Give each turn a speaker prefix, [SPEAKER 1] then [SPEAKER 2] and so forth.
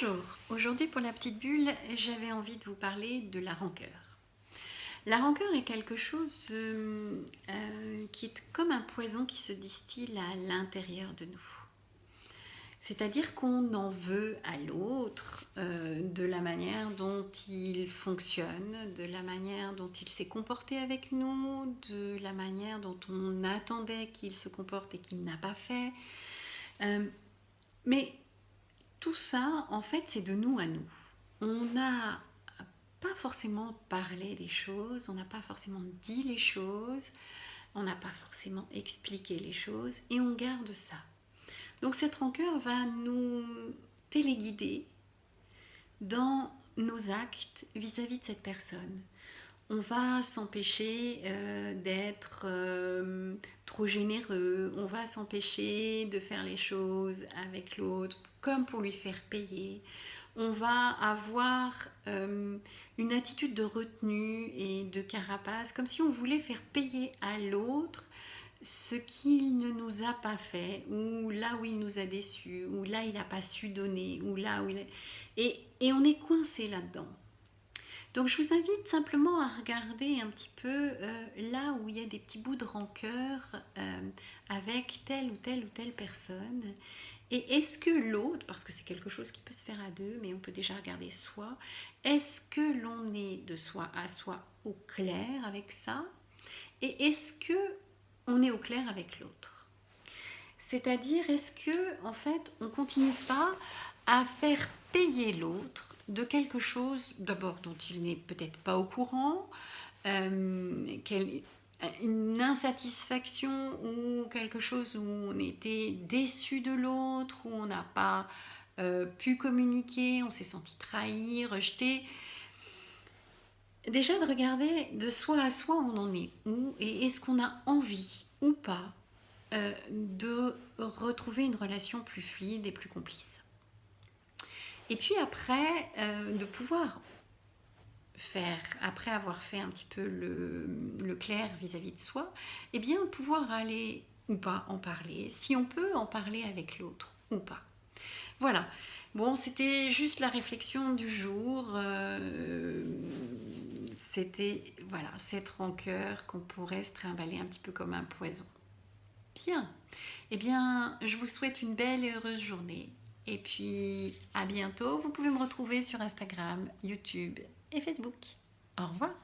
[SPEAKER 1] Bonjour, aujourd'hui pour la petite bulle, j'avais envie de vous parler de la rancœur. La rancœur est quelque chose qui est comme un poison qui se distille à l'intérieur de nous. C'est-à-dire qu'on en veut à l'autre de la manière dont il fonctionne, de la manière dont il s'est comporté avec nous, de la manière dont on attendait qu'il se comporte et qu'il n'a pas fait. Mais tout ça, en fait, c'est de nous à nous. On n'a pas forcément parlé des choses, on n'a pas forcément dit les choses, on n'a pas forcément expliqué les choses et on garde ça. Donc cette rancœur va nous téléguider dans nos actes vis-à-vis de cette personne. On va s'empêcher d'être trop généreux, on va s'empêcher de faire les choses avec l'autre comme pour lui faire payer. On va avoir une attitude de retenue et de carapace, comme si on voulait faire payer à l'autre ce qu'il ne nous a pas fait, ou là où il nous a déçus, ou là il n'a pas su donner, ou là où il est... Et on est coincé là-dedans. Donc je vous invite simplement à regarder un petit peu là où il y a des petits bouts de rancœur avec telle ou telle ou telle personne. Et est-ce que l'autre, parce que c'est quelque chose qui peut se faire à deux, mais on peut déjà regarder soi, est-ce que l'on est de soi à soi au clair avec ça? Et est-ce que on est au clair avec l'autre? C'est-à-dire, est-ce que, en fait, on ne continue pas à faire payer l'autre de quelque chose, d'abord, dont il n'est peut-être pas au courant, une insatisfaction ou quelque chose où on était déçu de l'autre, où on n'a pas pu communiquer, on s'est senti trahi, rejeté. Déjà de regarder de soi à soi on en est où et est-ce qu'on a envie ou pas de retrouver une relation plus fluide et plus complice. Et puis après, de pouvoir faire, après avoir fait un petit peu le clair vis-à-vis de soi, eh bien pouvoir aller ou pas en parler, si on peut en parler avec l'autre ou pas. Voilà. Bon, c'était juste la réflexion du jour. C'était voilà, cette rancœur qu'on pourrait se trimballer un petit peu comme un poison. Bien. Eh bien, je vous souhaite une belle et heureuse journée. Et puis, à bientôt. Vous pouvez me retrouver sur Instagram, YouTube et Facebook. Au revoir.